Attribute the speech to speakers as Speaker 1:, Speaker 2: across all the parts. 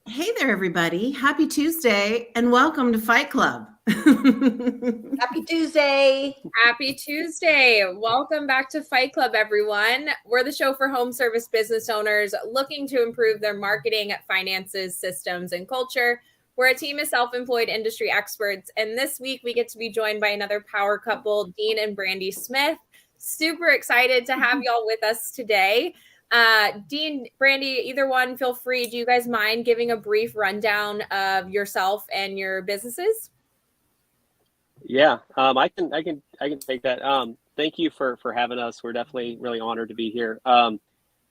Speaker 1: Hey there, everybody. Happy Tuesday and welcome to Fight Club.
Speaker 2: Happy Tuesday.
Speaker 3: Happy Tuesday. Welcome back to Fight Club, everyone. We're the show for home service business owners looking to improve their marketing, finances, systems, and culture. We're a team of self-employed industry experts, and this week we get to be joined by another power couple, Dean and Brandi Smith. Super excited to have y'all with us today. Dean, Brandi, either one, feel free. Do you guys mind giving a brief rundown of yourself and your businesses?
Speaker 4: Yeah, I can take that. Thank you for having us. We're definitely really honored to be here.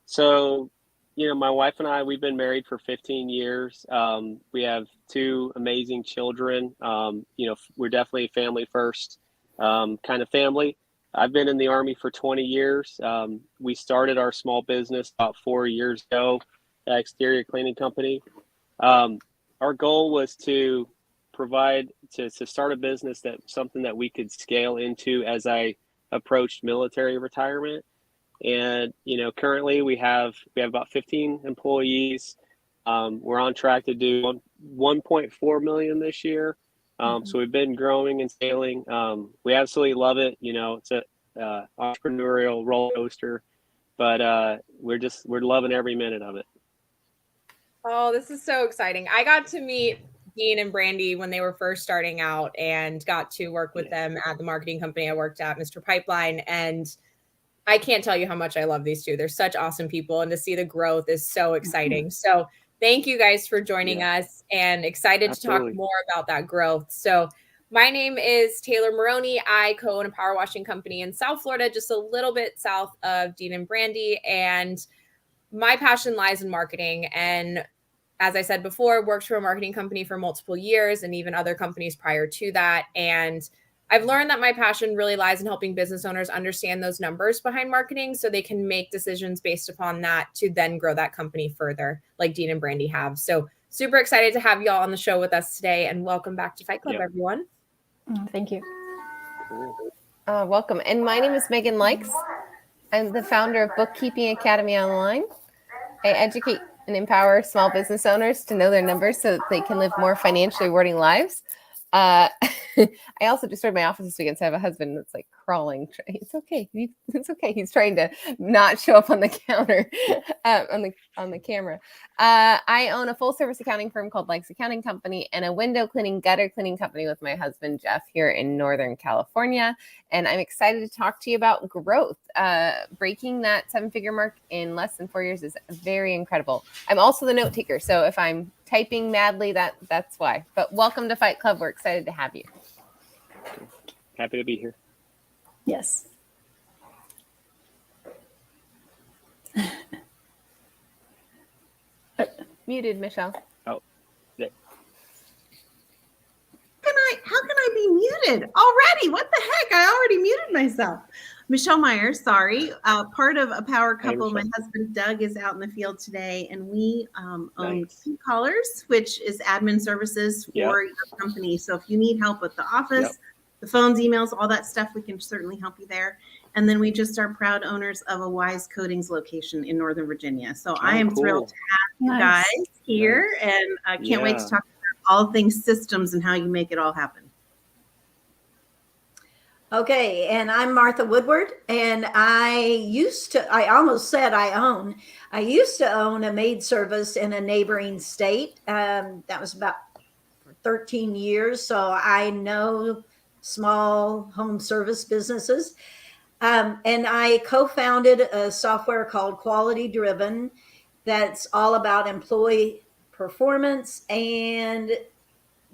Speaker 4: So, my wife and I, we've been married for 15 years. We have two amazing children. We're definitely a family first kind of family. I've been in the Army for 20 years. We started our small business about 4 years ago, exterior cleaning company. Our goal was to provide to start a business, that something that we could scale into as I approached military retirement. And currently we have about 15 employees. We're on track to do 1.4 million this year. So we've been growing and scaling. We absolutely love it. It's a entrepreneurial roller coaster, but we're loving every minute of it.
Speaker 3: Oh, this is so exciting. I got to meet Dean and Brandi when they were first starting out and got to work with them at the marketing company I worked at, Mr. Pipeline. And I can't tell you how much I love these two. They're such awesome people, and to see the growth is so exciting. So thank you guys for joining us, and excited
Speaker 4: Absolutely.
Speaker 3: to talk more about that growth. So my name is Taylor Maroney. I co-own a power washing company in South Florida, just a little bit south of Dean and Brandi. And my passion lies in marketing. And as I said before, worked for a marketing company for multiple years and even other companies prior to that. And I've learned that my passion really lies in helping business owners understand those numbers behind marketing so they can make decisions based upon that to then grow that company further, like Dean and Brandi have. So super excited to have y'all on the show with us today, and welcome back to Fight Club, everyone.
Speaker 5: Thank you.
Speaker 4: Cool.
Speaker 5: Welcome. And my name is Megan Likes. I'm the founder of Bookkeeping Academy Online. I educate and empower small business owners to know their numbers so that they can live more financially rewarding lives. I also destroyed my office this weekend, so I have a husband that's like crawling. It's okay. It's okay. He's trying to not show up on the counter, on the camera. I own a full service accounting firm called Likes Accounting Company, and a window cleaning, gutter cleaning company with my husband Jeff here in Northern California. And I'm excited to talk to you about growth. Breaking that 7-figure mark in less than 4 years is very incredible. I'm also the note taker, so if I'm typing madly, that's why. But welcome to Fight Club. We're excited to have you.
Speaker 4: Happy to be here.
Speaker 5: Yes. Muted, Michelle.
Speaker 4: Oh, yeah.
Speaker 1: How can I be muted already? What the heck? I already muted myself. Michelle Myers, sorry. Part of a power couple. My husband Doug is out in the field today, and we own Key Callers, which is admin services for your company. So if you need help with the office, the phones, emails, all that stuff, we can certainly help you there. And then we just are proud owners of a Wise Coatings location in Northern Virginia. So I am thrilled to have you guys here, and I can't wait to talk about all things systems and how you make it all happen.
Speaker 2: Okay, and I'm Martha Woodward, and I used to own a maid service in a neighboring state. That was about 13 years, so I know small home service businesses. And I co-founded a software called Quality Driven that's all about employee performance and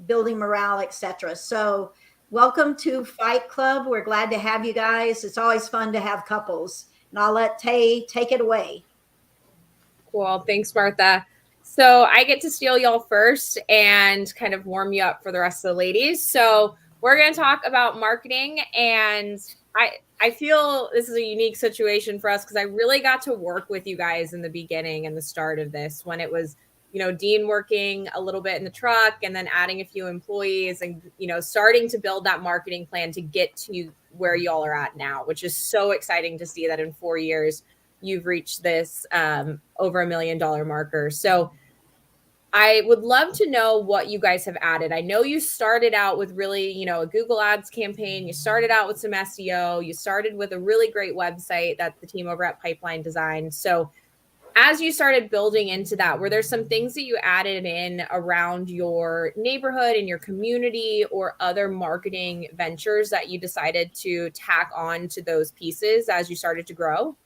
Speaker 2: building morale, etc. So welcome to Fight Club. We're glad to have you guys. It's always fun to have couples. And I'll let Tay take it away.
Speaker 3: Cool. Thanks, Martha. So I get to steal y'all first and kind of warm you up for the rest of the ladies. So we're going to talk about marketing, and I feel this is a unique situation for us because I really got to work with you guys in the beginning and the start of this, when it was, Dean working a little bit in the truck and then adding a few employees and, starting to build that marketing plan to get to where y'all are at now, which is so exciting to see that in 4 years you've reached this over $1 million marker. So I would love to know what you guys have added. I know you started out with really, a Google Ads campaign. You started out with some SEO. You started with a really great website that the team over at Pipeline designed. So as you started building into that, were there some things that you added in around your neighborhood and your community or other marketing ventures that you decided to tack on to those pieces as you started to grow?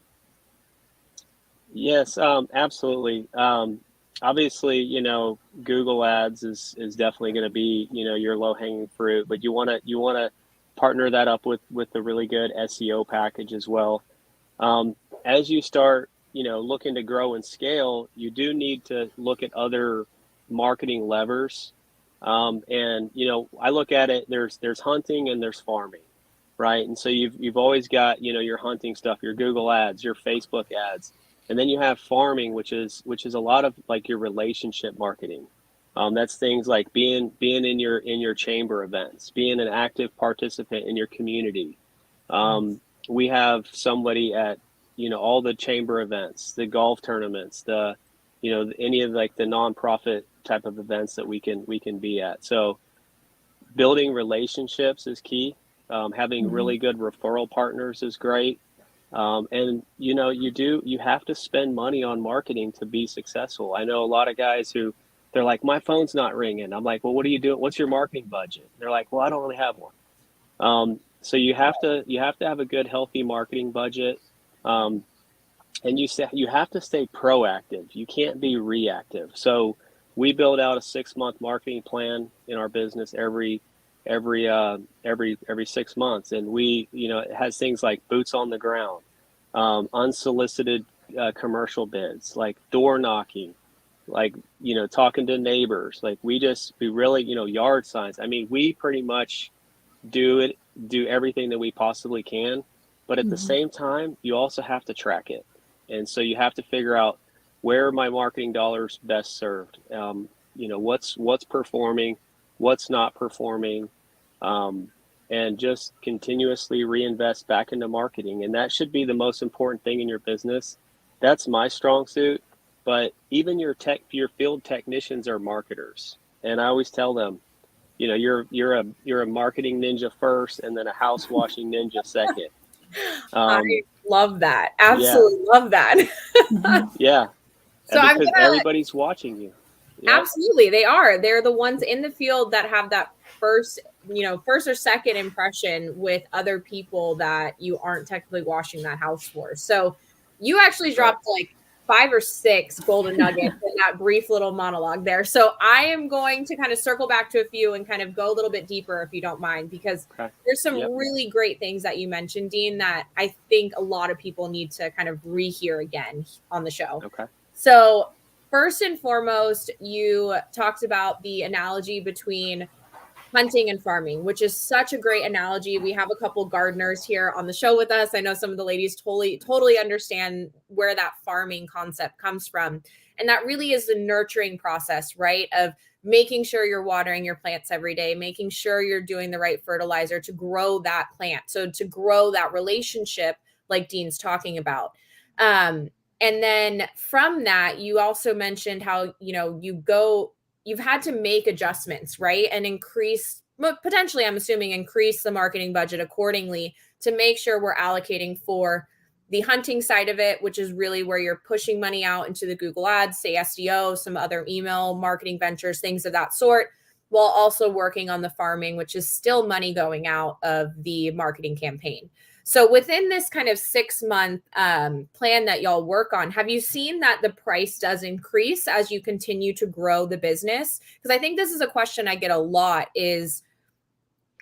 Speaker 4: Yes, absolutely. Obviously, Google Ads is definitely going to be, your low hanging fruit, but you want to partner that up with a really good SEO package as well. As you start, looking to grow and scale, you do need to look at other marketing levers. And I look at it. There's hunting and there's farming, right? And so you've always got your hunting stuff, your Google ads, your Facebook ads, and then you have farming, which is a lot of like your relationship marketing. That's things like being in your chamber events, being an active participant in your community. We have somebody at all the chamber events, the golf tournaments, the any of like the nonprofit type of events that we can be at. So building relationships is key. Having really good referral partners is great. And you have to spend money on marketing to be successful. I know a lot of guys who they're like, my phone's not ringing. I'm like, well, what are you doing? What's your marketing budget? They're like, well, I don't really have one. So you have to have a good, healthy marketing budget. And you have to stay proactive. You can't be reactive. So we build out a 6-month marketing plan in our business every 6 months, and it has things like boots on the ground, unsolicited commercial bids, like door knocking, like talking to neighbors, like we really yard signs. I mean, we pretty much do everything that we possibly can, but at the same time, you also have to track it. And so you have to figure out where are my marketing dollars best served. What's performing, what's not performing, and just continuously reinvest back into marketing. And that should be the most important thing in your business. That's my strong suit. But even your field technicians are marketers, and I always tell them, you're a marketing ninja first, and then a house washing ninja second.
Speaker 3: I love that. Absolutely love that.
Speaker 4: Yeah.
Speaker 3: So
Speaker 4: because everybody's watching you. Yep.
Speaker 3: Absolutely, they are. They're the ones in the field that have that first or second impression with other people that you aren't technically washing that house for. So you actually dropped like 5 or 6 golden nuggets in that brief little monologue there. So I am going to kind of circle back to a few and kind of go a little bit deeper, if you don't mind, because there's some really great things that you mentioned, Dean, that I think a lot of people need to kind of rehear again on the show.
Speaker 4: Okay.
Speaker 3: So first and foremost, you talked about the analogy between hunting and farming, which is such a great analogy. We have a couple gardeners here on the show with us. I know some of the ladies totally understand where that farming concept comes from. And that really is the nurturing process, right? Of making sure you're watering your plants every day, making sure you're doing the right fertilizer to grow that plant. So to grow that relationship, like Dean's talking about. And then from that, you also mentioned how, you've had to make adjustments, right? And potentially, I'm assuming, increase the marketing budget accordingly to make sure we're allocating for the hunting side of it, which is really where you're pushing money out into the Google ads, say SEO, some other email marketing ventures, things of that sort, while also working on the farming, which is still money going out of the marketing campaign. So within this kind of 6-month plan that y'all work on, have you seen that the price does increase as you continue to grow the business? Because I think this is a question I get a lot is,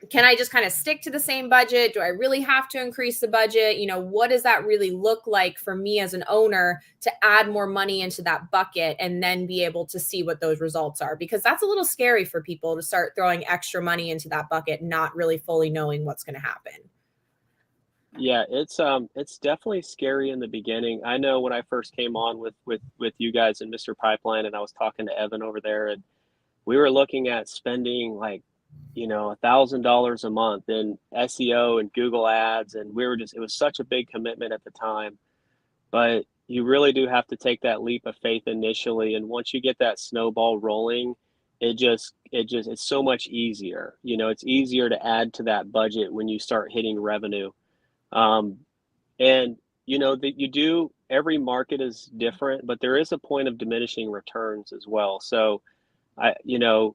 Speaker 3: can I just kind of stick to the same budget? Do I really have to increase the budget? What does that really look like for me as an owner to add more money into that bucket and then be able to see what those results are? Because that's a little scary for people to start throwing extra money into that bucket, not really fully knowing what's going to happen.
Speaker 4: Yeah, it's definitely scary in the beginning. I know when I first came on with you guys and Mr. Pipeline, and I was talking to Evan over there, and we were looking at spending like, $1,000 a month in SEO and Google ads, and it was such a big commitment at the time. But you really do have to take that leap of faith initially, and once you get that snowball rolling, it's so much easier. It's easier to add to that budget when you start hitting revenue. Um, and that you do, every market is different, but there is a point of diminishing returns as well. So I you know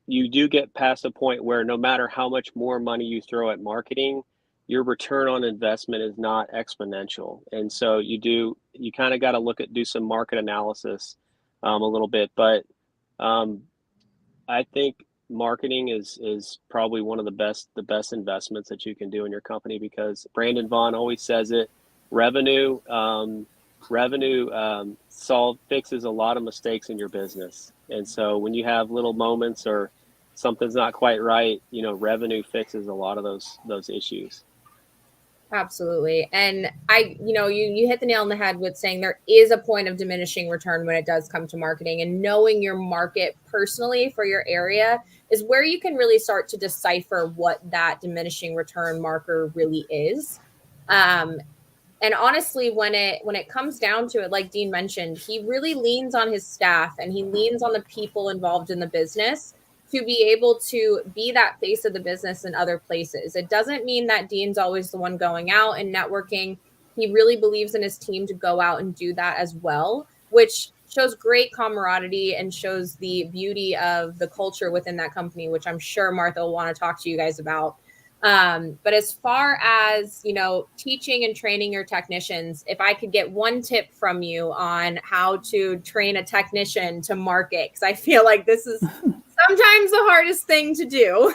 Speaker 4: you do get past a point where no matter how much more money you throw at marketing, your return on investment is not exponential. And so you kind of got to do some market analysis a little bit. But um, I think marketing is probably one of the best investments that you can do in your company, because Brandon Vaughn always says it. Revenue fixes a lot of mistakes in your business. And so when you have little moments or something's not quite right, revenue fixes a lot of those issues.
Speaker 3: Absolutely. And you hit the nail on the head with saying there is a point of diminishing return when it does come to marketing, and knowing your market personally for your area is where you can really start to decipher what that diminishing return marker really is. And honestly, when it comes down to it, like Dean mentioned, he really leans on his staff and he leans on the people involved in the business to be able to be that face of the business in other places. It doesn't mean that Dean's always the one going out and networking. He really believes in his team to go out and do that as well, which shows great camaraderie and shows the beauty of the culture within that company, which I'm sure Martha will want to talk to you guys about. But as far as, teaching and training your technicians, if I could get one tip from you on how to train a technician to market, because I feel like this is sometimes the hardest thing to do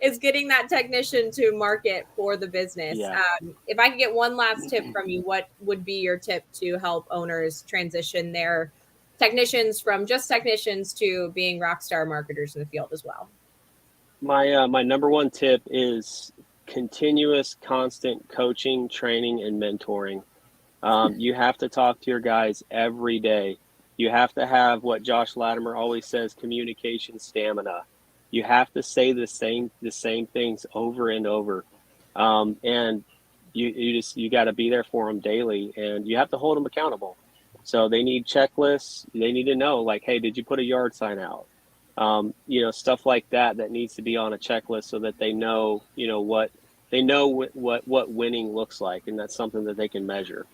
Speaker 3: is getting that technician to market for the business.
Speaker 4: Yeah.
Speaker 3: If I could get one last tip from you, what would be your tip to help owners transition their technicians from just technicians to being rock star marketers in the field as well?
Speaker 4: My number one tip is continuous, constant coaching, training, and mentoring. You have to talk to your guys every day. You have to have what Josh Latimer always says: communication stamina. You have to say the same things over and over, and you got to be there for them daily, and you have to hold them accountable. So they need checklists. They need to know, like, hey, did you put a yard sign out? Stuff like that needs to be on a checklist so that they know, what winning looks like, and that's something that they can measure.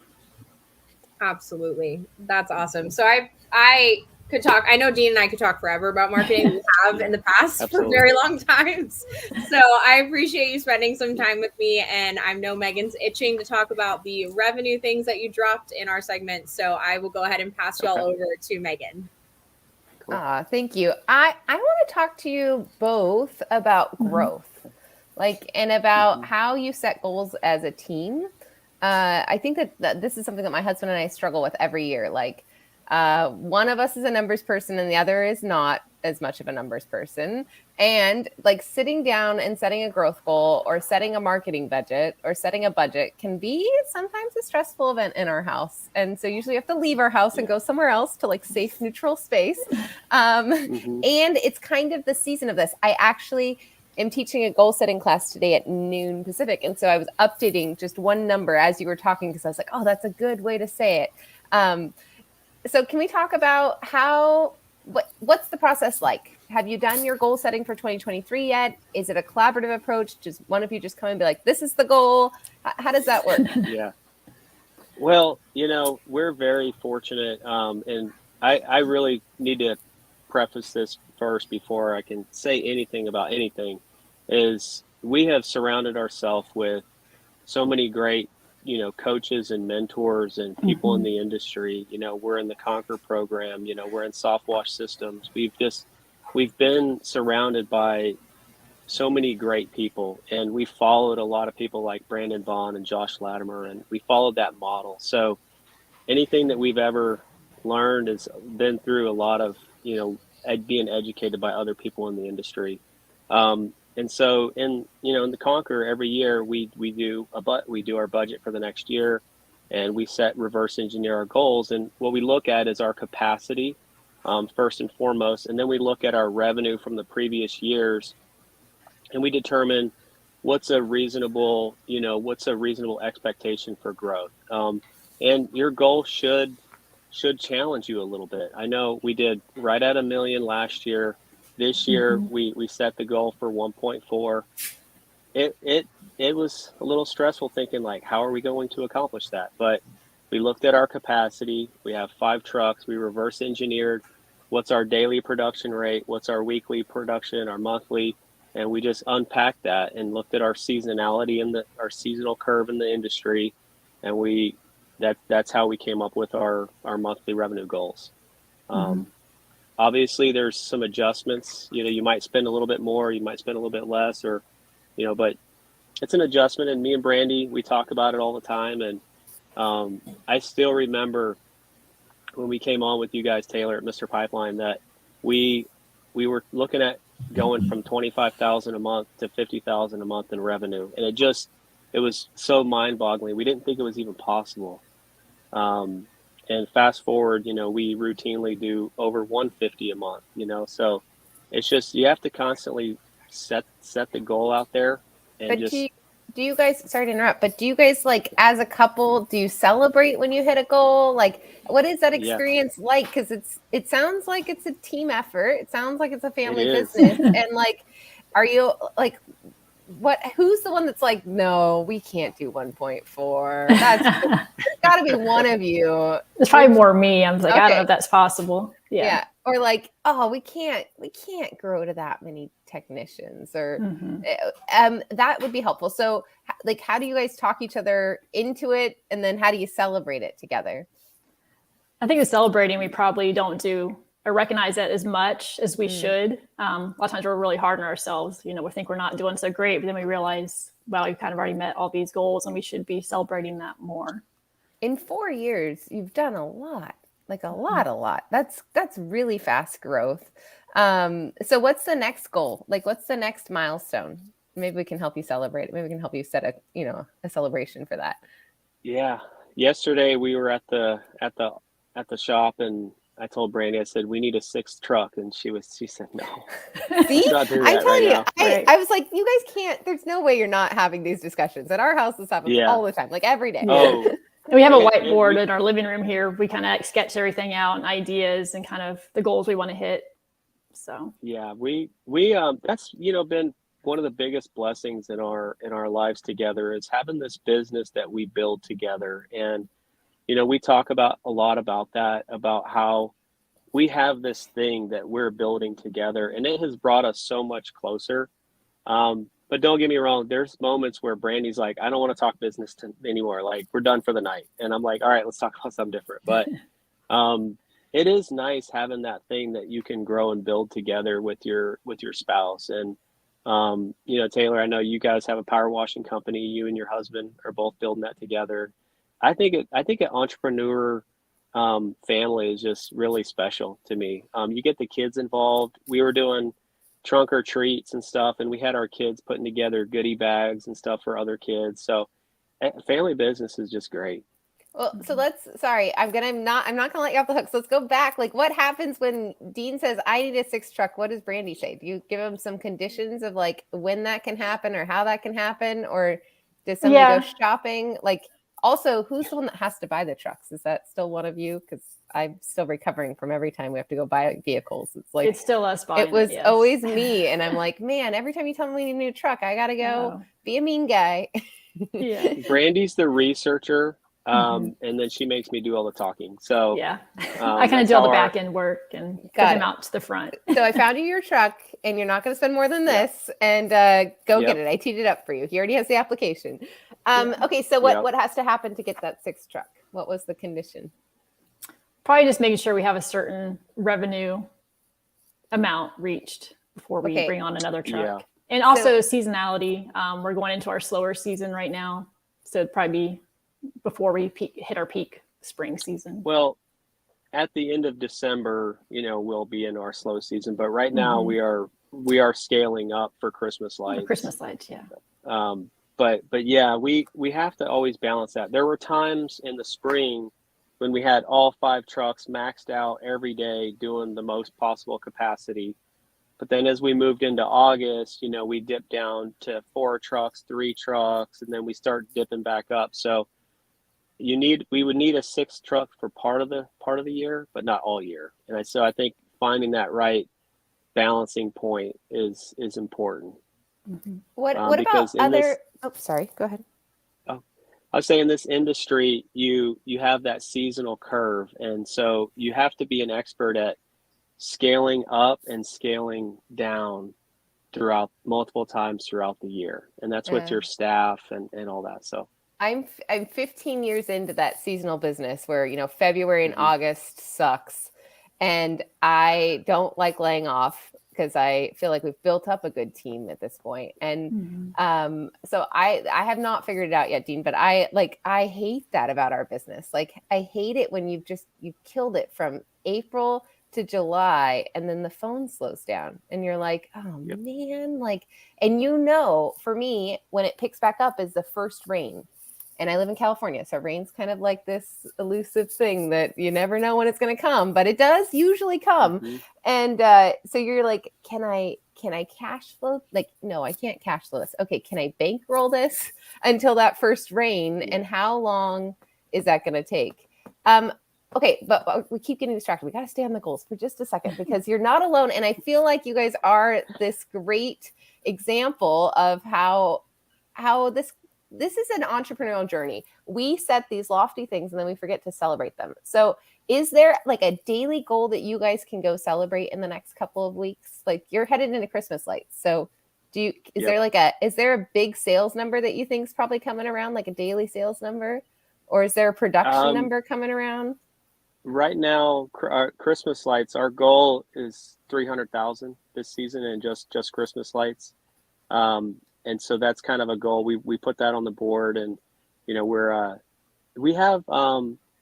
Speaker 3: Absolutely. That's awesome. So I could talk, I know Dean and I could talk forever about marketing. We have in the past
Speaker 4: Absolutely.
Speaker 3: for very long times. So I appreciate you spending some time with me, and I know Megan's itching to talk about the revenue things that you dropped in our segment. So I will go ahead and pass y'all over to Megan.
Speaker 5: Cool. Thank you. I want to talk to you both about growth, and about how you set goals as a team. I think that this is something that my husband and I struggle with every year. One of us is a numbers person and the other is not as much of a numbers person. And sitting down and setting a growth goal or setting a marketing budget or setting a budget can be sometimes a stressful event in our house. And so usually you have to leave our house and go somewhere else to safe, neutral space. And it's kind of the season of this. I actually am teaching a goal setting class today at noon Pacific. And so I was updating just one number as you were talking, because I was like, oh, that's a good way to say it. So can we talk about what's the process like? Have you done your goal setting for 2023 yet? Is it a collaborative approach? Just one of you just come and be like, this is the goal. How does that work?
Speaker 4: Yeah. Well, we're very fortunate. And I really need to preface this first before I can say anything about anything, is we have surrounded ourselves with so many great, coaches and mentors and people in the industry. We're in the Conquer program, we're in Soft Wash Systems. We've been surrounded by so many great people, and we followed a lot of people like Brandon Vaughn and Josh Latimer, and we followed that model. So anything that we've ever learned has been through a lot of, being educated by other people in the industry. And so in the Conquer, every year we do our budget for the next year, and we reverse engineer our goals. And what we look at is our capacity, first and foremost, and then we look at our revenue from the previous years, and we determine what's a reasonable expectation for growth. and your goal should challenge you a little bit. I know we did right at 1 million last year. This year we set the goal for 1.4. It was a little stressful thinking like, how are we going to accomplish that? But we looked at our capacity. We have 5 trucks. We reverse engineered what's our daily production rate, what's our weekly production, our monthly, and we just unpacked that and looked at our seasonality and our seasonal curve in the industry, and that's how we came up with our monthly revenue goals. Obviously, there's some adjustments. You might spend a little bit more, you might spend a little bit less, or but it's an adjustment. And me and Brandi, we talk about it all the time. And I still remember when we came on with you guys, Taylor, at Mr. Pipeline, that we were looking at going from 25,000 a month to 50,000 a month in revenue, and it was so mind-boggling. We didn't think it was even possible. And fast forward, we routinely do over 150 a month. So it's just, you have to constantly set the goal out there. And
Speaker 5: but do you guys, sorry to interrupt, but do you guys, like, as a couple, do you celebrate when you hit a goal? Like, what is that experience like? Because it sounds like it's a team effort. It sounds like it's a family business. And like, are you like, who's the one that's like, no, we can't do 1.4? There's got to be one of you.
Speaker 6: It's probably more me. I'm like, okay. I don't know if that's possible. Yeah.
Speaker 5: Or like, oh, we can't grow to that many technicians, or that would be helpful. So like, how do you guys talk each other into it? And then how do you celebrate it together?
Speaker 6: I think the celebrating, we probably don't do or recognize that as much as we should. A lot of times we're really hard on ourselves. We think we're not doing so great, but then we realize, wow, we've kind of already met all these goals and we should be celebrating that more. In
Speaker 5: 4 years, you've done a lot, like a lot. That's really fast growth. So what's the next goal? Like, what's the next milestone? Maybe we can help you celebrate. Maybe we can help you set a celebration for that.
Speaker 4: Yeah. Yesterday we were at the shop, and I told Brandi, I said, we need a 6th truck. And she said, no.
Speaker 5: See, I'm telling you, I was like, you guys can't, there's no way you're not having these discussions. At our house, this happens all the time, like every day.
Speaker 4: Oh,
Speaker 6: we have a whiteboard in our living room here. We kind of sketch everything out and ideas and kind of the goals we want to hit. So,
Speaker 4: yeah, we that's, been one of the biggest blessings in our lives together, is having this business that we build together. And we talk a lot about that, about how we have this thing that we're building together, and it has brought us so much closer. But don't get me wrong, there's moments where Brandi's like, I don't want to talk business anymore. Like, we're done for the night. And I'm like, all right, let's talk about something different. But it is nice having that thing that you can grow and build together with your spouse. And Taylor, I know you guys have a power washing company. You and your husband are both building that together. I think an entrepreneur family is just really special to me. You get the kids involved. We were doing trunk or treats and stuff, and we had our kids putting together goodie bags and stuff for other kids. So family business is just great.
Speaker 5: Well, so I'm not gonna let you off the hook. So let's go back. Like, what happens when Dean says, I need a 6th truck? What does Brandi say? Do you give him some conditions of like when that can happen or how that can happen? Or does somebody go shopping? Like, also, who's the one that has to buy the trucks? Is that still one of you? Because I'm still recovering from every time we have to go buy vehicles. It's like,
Speaker 6: it's still us buying.
Speaker 5: It was always me. And I'm like, man, every time you tell me we need a new truck, I got to go be a mean guy.
Speaker 6: Yeah.
Speaker 4: Brandi's the researcher. And then she makes me do all the talking. So
Speaker 6: I kind of do all the back end work and get him out to the front.
Speaker 5: So I found you your truck, and you're not going to spend more than this. And go get it. I teed it up for you. He already has the application. Okay, so what has to happen to get that 6th truck? What was the condition?
Speaker 6: Probably just making sure we have a certain revenue amount reached before we bring on another truck. Yeah. And also seasonality. We're going into our slower season right now. So it'd probably be before we hit our peak spring season.
Speaker 4: Well, at the end of December, we'll be in our slow season, but right now we are scaling up for Christmas lights.
Speaker 6: Christmas lights, yeah.
Speaker 4: But yeah, we have to always balance that. There were times in the spring when we had all 5 trucks maxed out every day doing the most possible capacity. But then as we moved into August, we dipped down to 4 trucks, 3 trucks, and then we start dipping back up. So we would need a sixth truck for part of the year, but not all year. And so I think finding that right balancing point is important.
Speaker 5: What about other? Sorry, go ahead.
Speaker 4: I was saying in this industry, you have that seasonal curve, and so you have to be an expert at scaling up and scaling down throughout multiple times throughout the year, and that's with your staff and all that. So
Speaker 5: I'm 15 years into that seasonal business where, you know, February and August sucks, and I don't like laying off because I feel like we've built up a good team at this point. And so I have not figured it out yet, Dean, but I hate that about our business. Like, I hate it when you've killed it from April to July, and then the phone slows down and you're like, oh man, like, and you know, for me, when it picks back up is the first rain. And I live in California, so rain's kind of like this elusive thing that you never know when it's going to come, but it does usually come. And so you're like, can I cash flow? Like, no, I can't cash flow this. Okay, can I bankroll this until that first rain? And how long is that going to take? Okay, but we keep getting distracted. We got to stay on the goals for just a second because you're not alone. And I feel like you guys are this great example of how this is an entrepreneurial journey. We set these lofty things and then we forget to celebrate them. So is there like a daily goal that you guys can go celebrate in the next couple of weeks? Like, you're headed into Christmas lights. So is there a big sales number that you think is probably coming around, like a daily sales number? Or is there a production number coming around?
Speaker 4: Right now, Christmas lights, our goal is 300,000 this season, and just Christmas lights. And so that's kind of a goal. We put that on the board, and, you know,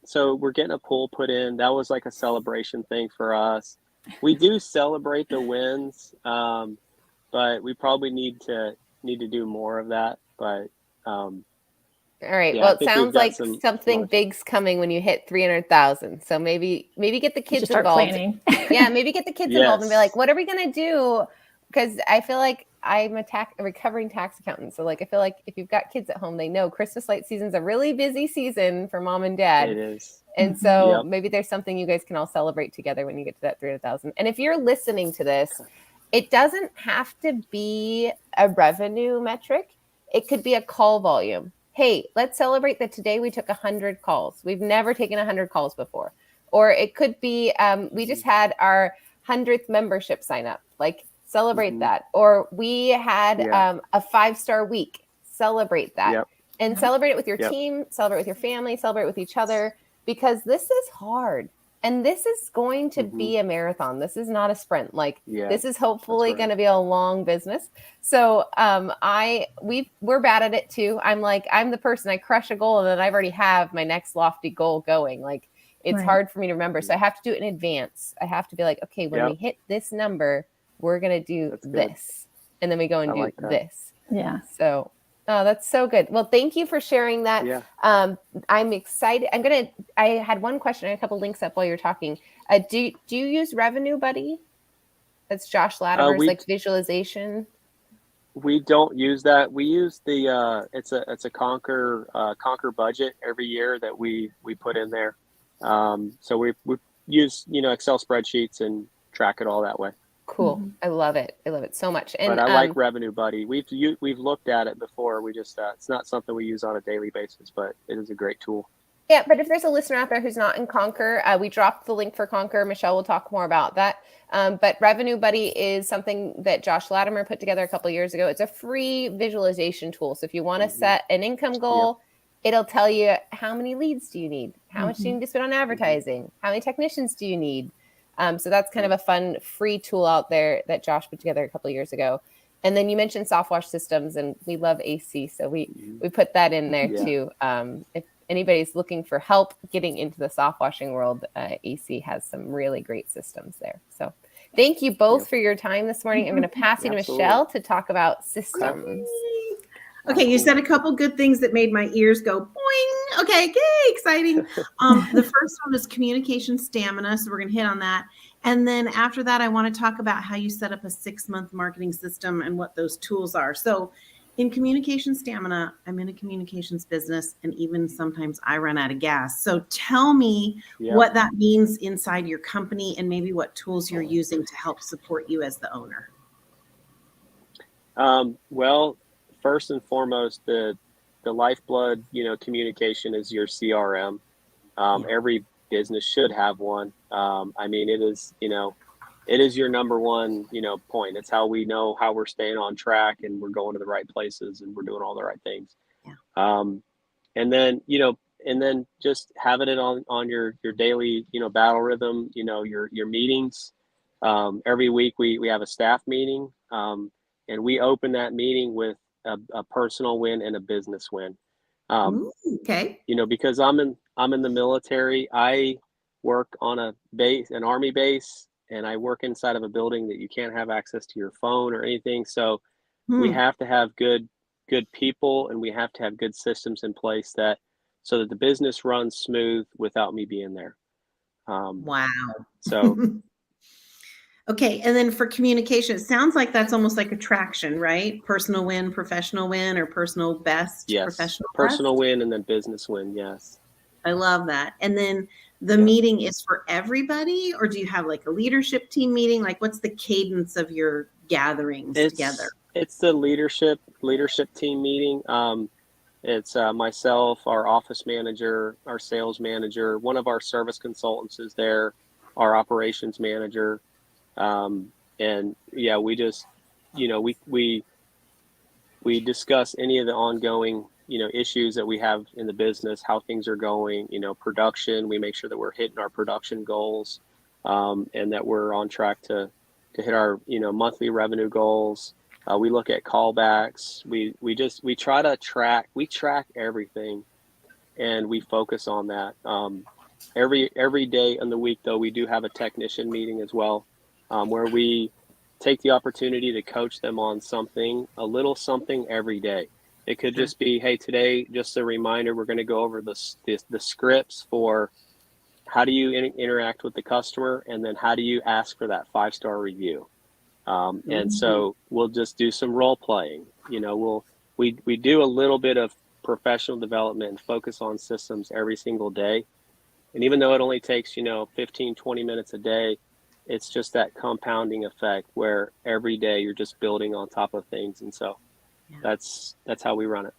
Speaker 4: so we're getting a pool put in. That was like a celebration thing for us. We do celebrate the wins, but we probably need to do more of that. But all
Speaker 5: right. Well, it sounds like something big's coming when you hit 300,000. So maybe get the kids involved. Yeah, maybe get the kids involved and be like, what are we gonna do? Because I feel like I'm a recovering tax accountant. So, like, I feel like if you've got kids at home, they know Christmas light season's a really busy season for mom and dad.
Speaker 4: It is.
Speaker 5: And so maybe there's something you guys can all celebrate together when you get to that 300,000. And if you're listening to this, it doesn't have to be a revenue metric. It could be a call volume. Hey, let's celebrate that today we took 100 calls. We've never taken 100 calls before. Or it could be we just had our 100th membership sign up. Like, celebrate that. Or we had a 5-star week. Celebrate that. And celebrate it with your team, celebrate with your family, celebrate with each other, because this is hard. And this is going to be a marathon. This is not a sprint. Like, this is hopefully going to be a long business. So we're bad at it too. I'm the person, I crush a goal and then I already have my next lofty goal going. Like, it's hard for me to remember. So I have to do it in advance. I have to be like, okay, when we hit this number, we're going to do this. And then we go and do this.
Speaker 6: Yeah.
Speaker 5: So, that's so good. Well, thank you for sharing that.
Speaker 4: Yeah.
Speaker 5: I'm excited. I had one question. I had a couple links up while you're talking. Do you use Revenue Buddy? That's Josh Latimer's visualization.
Speaker 4: We don't use that. We use the it's a Conquer budget every year that we put in there. So we use, Excel spreadsheets and track it all that way.
Speaker 5: Cool. I love it. I love it so much. And
Speaker 4: but I like Revenue Buddy. We've looked at it before. We just it's not something we use on a daily basis, but it is a great tool.
Speaker 5: Yeah, but if there's a listener out there who's not in Conquer, we dropped the link for Conquer. Michelle will talk more about that. But Revenue Buddy is something that Josh Latimer put together a couple of years ago. It's a free visualization tool. So if you want to set an income goal, it'll tell you how many leads do you need, how much do you need to spend on advertising, how many technicians do you need. So that's kind of a fun free tool out there that Josh put together a couple of years ago. And then you mentioned soft wash systems, and we love AC. So we put that in there too. If anybody's looking for help getting into the soft washing world, AC has some really great systems there. So thank you both for your time this morning. I'm going to pass you to Michelle to talk about systems.
Speaker 1: Okay, you said a couple good things that made my ears go boing. Okay, yay, exciting. The first one is communication stamina, so we're going to hit on that. And then after that, I want to talk about how you set up a 6-month marketing system and what those tools are. So In communication stamina, I'm in a communications business, and even sometimes I run out of gas. So tell me what that means inside your company and maybe what tools you're using to help support you as the owner.
Speaker 4: Well, first and foremost, the lifeblood, communication is your CRM. Every business should have one. I mean, it is your number one, point. It's how we know how we're staying on track and we're going to the right places and we're doing all the right things. And then just having it on your daily, battle rhythm, your meetings. Every week we have a staff meeting, and we open that meeting with a personal win and a business win.
Speaker 1: Okay.
Speaker 4: Because I'm in the military, I work on an Army base, and I work inside of a building that you can't have access to your phone or anything. So we have to have good people, and we have to have good systems in place so that the business runs smooth without me being there.
Speaker 1: Wow.
Speaker 4: So.
Speaker 1: Okay. And then for communication, it sounds like that's almost like attraction, right? Personal win, professional win, or personal best,
Speaker 4: Yes. Personal
Speaker 1: best?
Speaker 4: win and then business win. Yes.
Speaker 1: I love that. And then the meeting is for everybody, or do you have like a leadership team meeting? Like, what's the cadence of your gatherings together?
Speaker 4: It's the leadership team meeting. It's myself, our office manager, our sales manager, one of our service consultants is there, our operations manager. And we just, we discuss any of the ongoing, issues that we have in the business, how things are going, production. We make sure that we're hitting our production goals, and that we're on track to hit our, monthly revenue goals. We look at callbacks. We try to track everything, and we focus on that. Every day in the week, though, we do have a technician meeting as well, where we take the opportunity to coach them on a little something every day. It could just be, hey, today, just a reminder, we're going to go over the scripts for how do you interact with the customer, and then how do you ask for that 5-star review. And so we'll just do some role playing. We do a little bit of professional development and focus on systems every single day. And even though it only takes, 15, 20 minutes a day, it's just that compounding effect where every day you're just building on top of things. And so that's how we run it.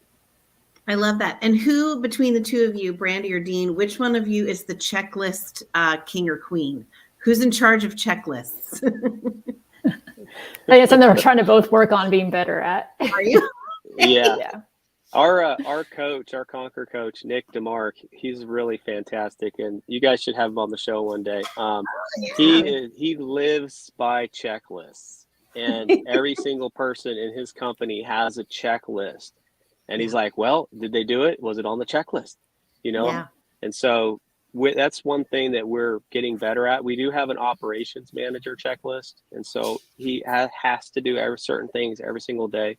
Speaker 1: I love that. And who between the two of you, Brandi or Dean, which one of you is the checklist king or queen? Who's in charge of checklists?
Speaker 6: I think it's something we're trying to both work on being better at.
Speaker 1: Are you?
Speaker 4: Yeah. Our coach, our Conquer coach, Nick DeMark, he's really fantastic, and you guys should have him on the show one day. He lives by checklists, and every single person in his company has a checklist. And he's like, well, did they do it? Was it on the checklist? And so that's one thing that we're getting better at. We do have an operations manager checklist, and so he has to do certain things every single day.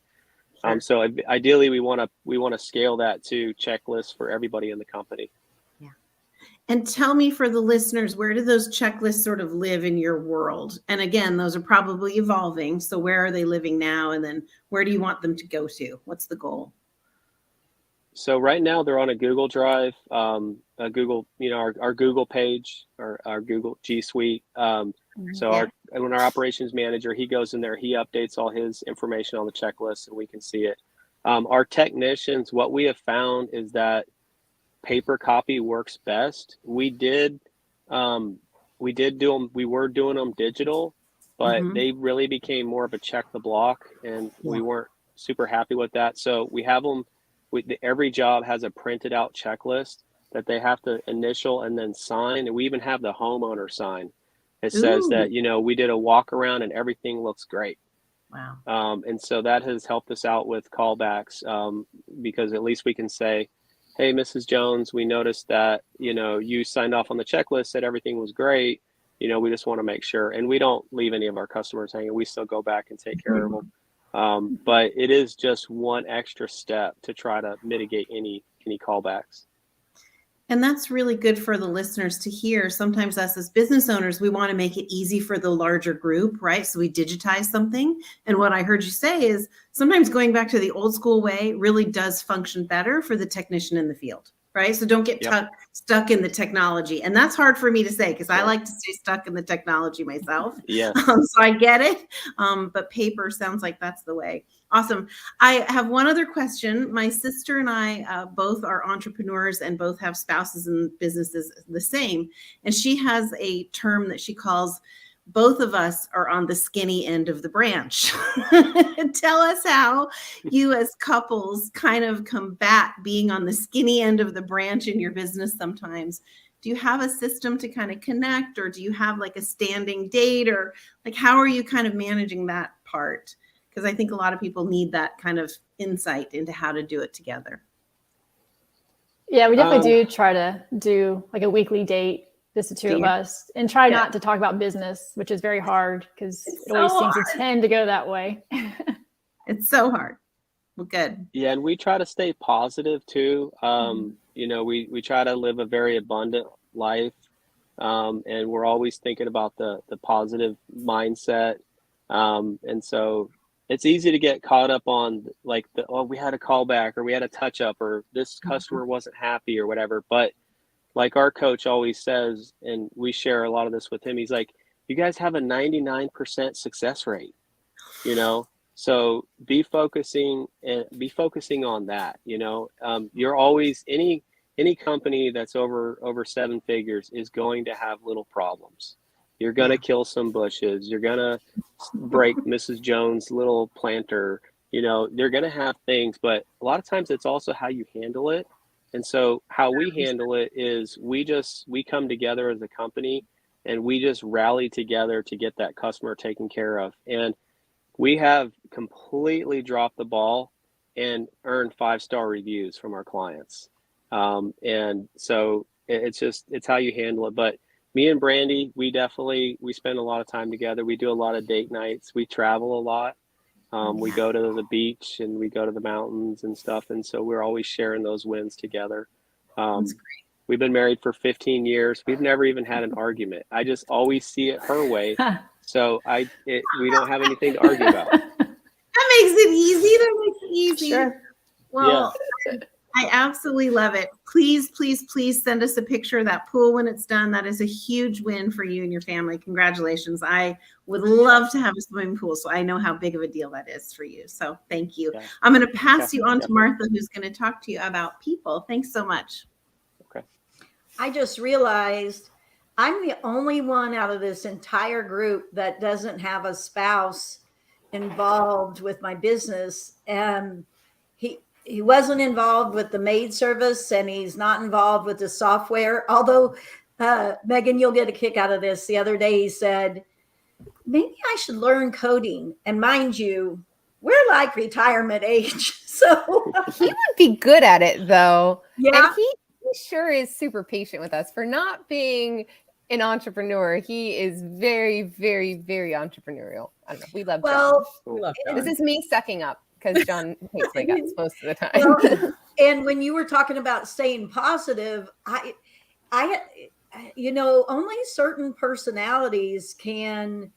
Speaker 4: So ideally, we want to scale that to checklists for everybody in the company.
Speaker 1: Yeah. And tell me, for the listeners, where do those checklists sort of live in your world? And again, those are probably evolving. So where are they living now? And then where do you want them to go to? What's the goal?
Speaker 4: So right now they're on a Google Drive, a Google, our Google page, or our Google G Suite. When our operations manager, he goes in there, he updates all his information on the checklist, and we can see it. Our technicians, what we have found is that paper copy works best. We were doing them digital, but they really became more of a check the block, and we weren't super happy with that. So we have them. Every job has a printed out checklist that they have to initial and then sign. And we even have the homeowner sign. It says that, we did a walk around and everything looks great.
Speaker 1: Wow.
Speaker 4: And so that has helped us out with callbacks, because at least we can say, hey, Mrs. Jones, we noticed that, you signed off on the checklist, said everything was great. We just want to make sure. And we don't leave any of our customers hanging. We still go back and take care of them. But it is just one extra step to try to mitigate any callbacks.
Speaker 1: And that's really good for the listeners to hear. Sometimes us as business owners, we want to make it easy for the larger group, right? So we digitize something. And what I heard you say is sometimes going back to the old school way really does function better for the technician in the field, right? So don't get stuck in the technology. And that's hard for me to say because I like to stay stuck in the technology myself.
Speaker 4: Yeah.
Speaker 1: So I get it. But paper sounds like that's the way. Awesome. I have one other question. My sister and I both are entrepreneurs and both have spouses and businesses the same. And she has a term that she calls both of us are on the skinny end of the branch. Tell us how you as couples kind of combat being on the skinny end of the branch in your business sometimes. Do you have a system to kind of connect, or do you have like a standing date, or like how are you kind of managing that part? Because I think a lot of people need that kind of insight into how to do it together.
Speaker 6: Yeah, we definitely do try to do like a weekly date, just the two of us, and try not to talk about business, which is very hard because it always seems to tend to go that way.
Speaker 1: It's so hard. Well, good.
Speaker 4: Yeah, and we try to stay positive too. We try to live a very abundant life, and we're always thinking about the positive mindset. And so it's easy to get caught up on like we had a callback or we had a touch up or this customer wasn't happy or whatever. But like our coach always says, and we share a lot of this with him, he's like, you guys have a 99% success rate, so be focusing on that. You're always any company that's over 7 figures is going to have little problems. You're going to kill some bushes. You're going to break Mrs. Jones' little planter. They're going to have things, but a lot of times it's also how you handle it. And so how we handle it is we come together as a company and we just rally together to get that customer taken care of. And we have completely dropped the ball and earned 5-star reviews from our clients. And so it's how you handle it. But me and Brandi, we spend a lot of time together. We do a lot of date nights. We travel a lot. We go to the beach and we go to the mountains and stuff. And so we're always sharing those wins together.
Speaker 1: That's great.
Speaker 4: We've been married for 15 years. We've never even had an argument. I just always see it her way. So we don't have anything to argue about.
Speaker 1: That makes it easy. That makes it easy.
Speaker 6: Sure.
Speaker 1: Well, I absolutely love it. Please, please, please send us a picture of that pool when it's done. That is a huge win for you and your family. Congratulations. I would love to have a swimming pool, so I know how big of a deal that is for you. So thank you.
Speaker 4: Okay.
Speaker 1: I'm going to pass you on to Martha, who's going to talk to you about people. Thanks so much.
Speaker 4: Okay.
Speaker 2: I just realized I'm the only one out of this entire group that doesn't have a spouse involved with my business. He wasn't involved with the maid service and he's not involved with the software. Although, Megan, you'll get a kick out of this. The other day he said, maybe I should learn coding. And mind you, we're like retirement age. So
Speaker 5: he would be good at it though.
Speaker 2: Yeah.
Speaker 5: And he sure is super patient with us for not being an entrepreneur. He is very, very, very entrepreneurial. I don't know. We love John.
Speaker 3: We love John.
Speaker 5: This is me sucking up because John hates my guts most of the time.
Speaker 2: Well, and when you were talking about staying positive, I only certain personalities can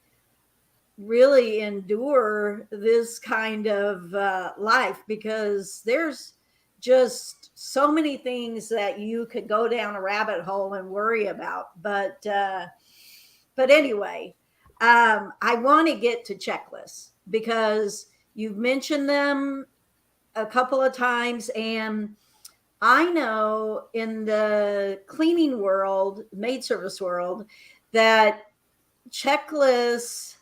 Speaker 2: really endure this kind of life, because there's just so many things that you could go down a rabbit hole and worry about. But anyway, I want to get to checklists because you've mentioned them a couple of times, and I know in the cleaning world, maid service world, that checklists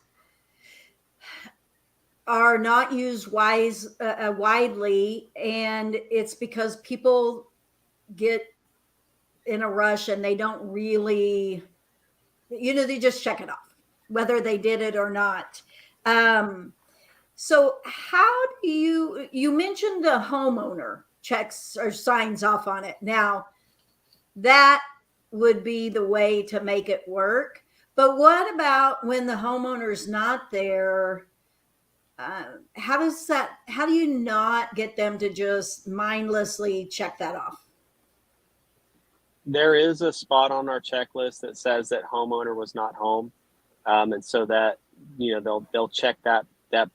Speaker 2: are not used widely, and it's because people get in a rush and they don't really, they just check it off, whether they did it or not. So how do you mentioned the homeowner checks or signs off on it. Now, that would be the way to make it work. But what about when the homeowner's not there? How do you not get them to just mindlessly check that off?
Speaker 4: There is a spot on our checklist that says that homeowner was not home, and so that they'll check that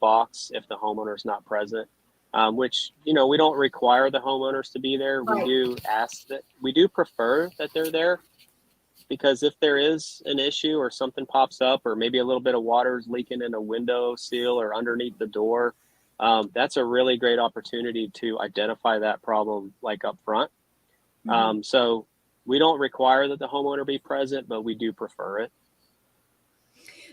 Speaker 4: box if the homeowner is not present. Which we don't require the homeowners to be there.
Speaker 2: Right.
Speaker 4: We do ask that. We do prefer that they're there, because if there is an issue or something pops up, or maybe a little bit of water is leaking in a window seal or underneath the door, that's a really great opportunity to identify that problem like up front. So we don't require that the homeowner be present, but we do prefer it.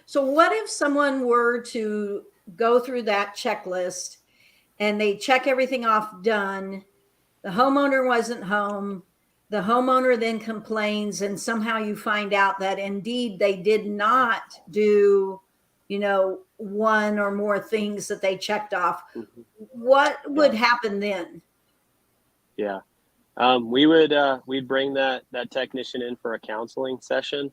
Speaker 2: So what if someone were to go through that checklist and they check everything off done, the homeowner wasn't home, the homeowner then complains, and somehow you find out that indeed they did not do, one or more things that they checked off. What would happen then?
Speaker 4: Yeah. We'd bring that technician in for a counseling session.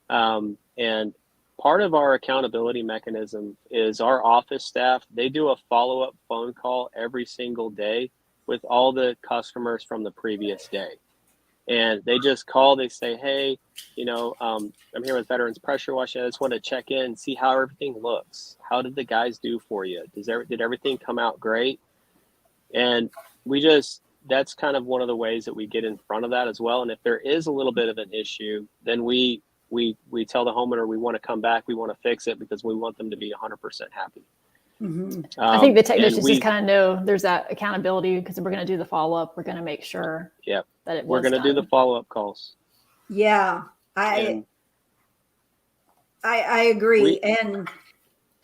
Speaker 4: And part of our accountability mechanism is our office staff. They do a follow-up phone call every single day with all the customers from the previous day. And they just call, they say, hey, I'm here with Veterans Pressure Washing. I just want to check in and see how everything looks. How did the guys do for you? Did everything come out great? And that's kind of one of the ways that we get in front of that as well. And if there is a little bit of an issue, then we tell the homeowner we want to come back, we want to fix it, because we want them to be 100% happy.
Speaker 6: I think the technicians just kind of know there's that accountability, because we're going to do the follow-up. We're going to make sure that
Speaker 4: we're going to do the follow-up calls.
Speaker 2: Yeah, I agree. And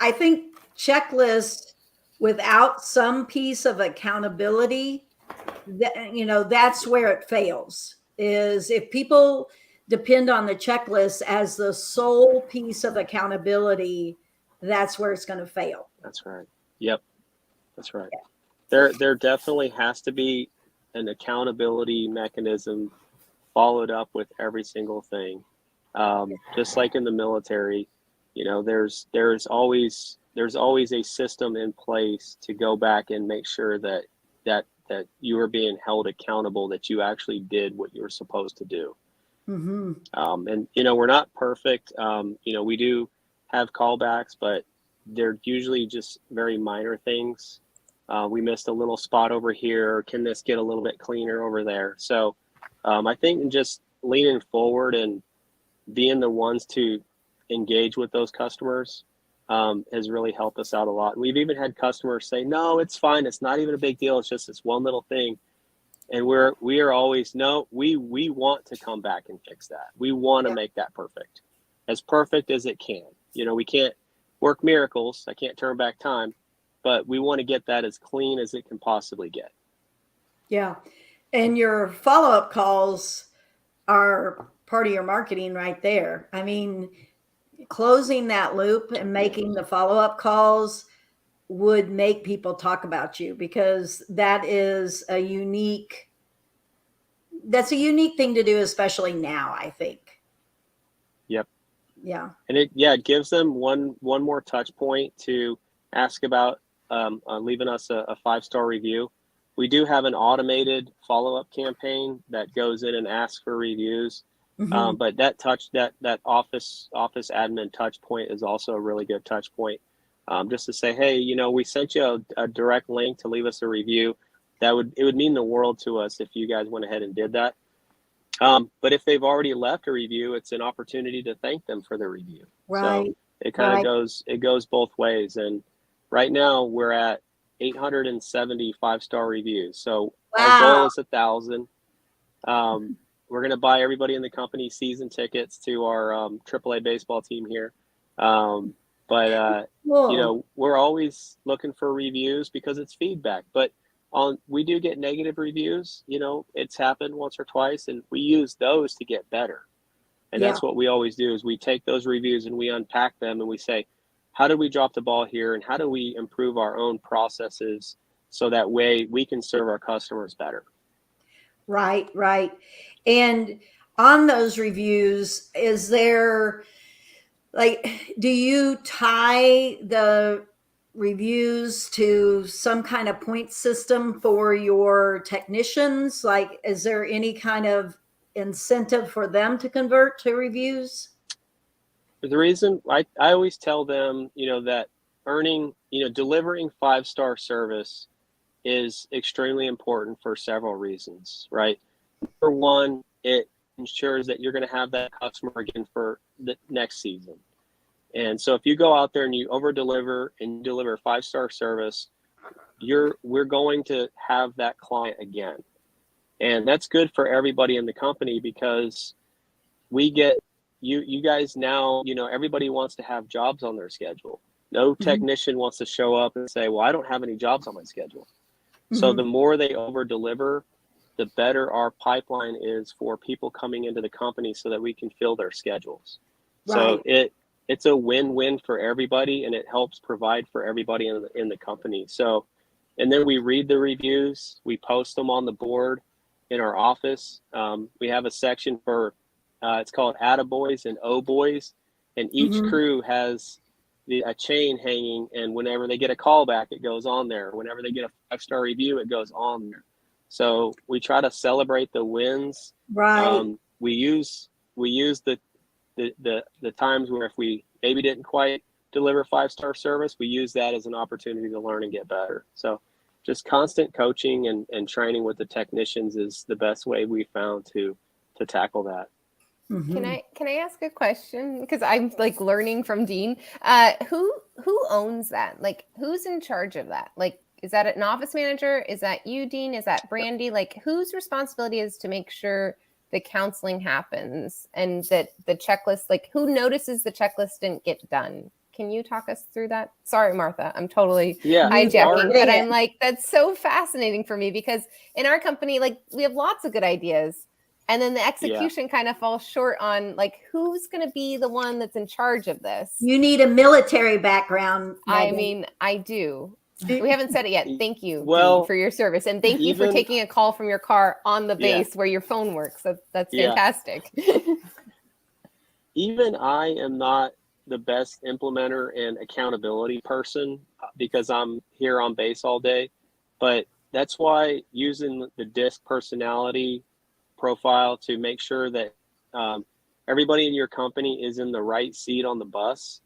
Speaker 2: I think checklists without some piece of accountability, that's where it fails. Is if people depend on the checklist as the sole piece of accountability, that's where it's going to fail.
Speaker 4: That's right. Yep. That's right. Yeah. There definitely has to be an accountability mechanism followed up with every single thing. Just like in the military, there's always a system in place to go back and make sure that you are being held accountable, that you actually did what you were supposed to do. And we're not perfect. We do have callbacks, but they're usually just very minor things. We missed a little spot over here. Can this get a little bit cleaner over there? So I think just leaning forward and being the ones to engage with those customers has really helped us out a lot. And we've even had customers say, no, it's fine. It's not even a big deal. It's just this one little thing. And we are always, no, we want to come back and fix that. We want to make that perfect as it can. We can't work miracles. I can't turn back time, but we want to get that as clean as it can possibly get. Yeah.
Speaker 2: And your follow-up calls are part of your marketing right there. I mean, closing that loop and making the follow-up calls would make people talk about you, because that is a unique thing to do, especially now, I think.
Speaker 4: Yep.
Speaker 2: Yeah.
Speaker 4: And it gives them one more touch point to ask about leaving us a 5-star review. We do have an automated follow-up campaign that goes in and asks for reviews. But that office admin touch point is also a really good touch point. Just to say, hey, we sent you a direct link to leave us a review. It would mean the world to us if you guys went ahead and did that. But if they've already left a review, it's an opportunity to thank them for the review.
Speaker 2: Right.
Speaker 4: So it kind of goes both ways. And right now we're at 870 5-star reviews. So our goal is 1,000. We're going to buy everybody in the company season tickets to our AAA baseball team here. But we're always looking for reviews because it's feedback. But we do get negative reviews. It's happened once or twice, and we use those to get better. And that's what we always do, is we take those reviews and we unpack them and we say, how did we drop the ball here? And how do we improve our own processes so that way we can serve our customers better?
Speaker 2: Right. And on those reviews, is there, do you tie the reviews to some kind of point system for your technicians? Is there any kind of incentive for them to convert to reviews?
Speaker 4: The reason I always tell them, that delivering 5-star service is extremely important for several reasons, right? Number one, it ensures that you're going to have that customer again for the next season. And so if you go out there and you over deliver and deliver 5-star service, we're going to have that client again. And that's good for everybody in the company, because we get you guys now, everybody wants to have jobs on their schedule. No technician wants to show up and say, well, I don't have any jobs on my schedule. So the more they over deliver, the better our pipeline is for people coming into the company so that we can fill their schedules. Right. So it's a win-win for everybody, and it helps provide for everybody in the company. So, and then we read the reviews, we post them on the board in our office. We have a section for, it's called Attaboys and O Boys, and each crew has a chain hanging, and whenever they get a call back, it goes on there. Whenever they get a 5-star review, it goes on there. So we try to celebrate the wins.
Speaker 2: Right.
Speaker 4: We use the times where if we maybe didn't quite deliver 5-star service, we use that as an opportunity to learn and get better. So just constant coaching and training with the technicians is the best way we found to tackle that.
Speaker 5: Can I ask a question? Because I'm like learning from Dean. Who owns that? Like, who's in charge of that? Like, is that an office manager? Is that you, Dean? Is that Brandi? Like, whose responsibility is to make sure the counseling happens and that the checklist, like, who notices the checklist didn't get done? Can you talk us through that? Sorry, Martha, I'm totally hijacking, but I'm like, that's so fascinating for me, because in our company, like, we have lots of good ideas, and then the execution kind of falls short on, like, who's going to be the one that's in charge of this?
Speaker 2: You need a military background, Megan.
Speaker 5: I mean, I do. We haven't said it yet. Thank you,
Speaker 4: Dean,
Speaker 5: for your service. And thank you for taking a call from your car on the base where your phone works. That's fantastic.
Speaker 4: Even I am not the best implementer and accountability person, because I'm here on base all day. But that's why using the DISC personality profile to make sure that everybody in your company is in the right seat on the bus.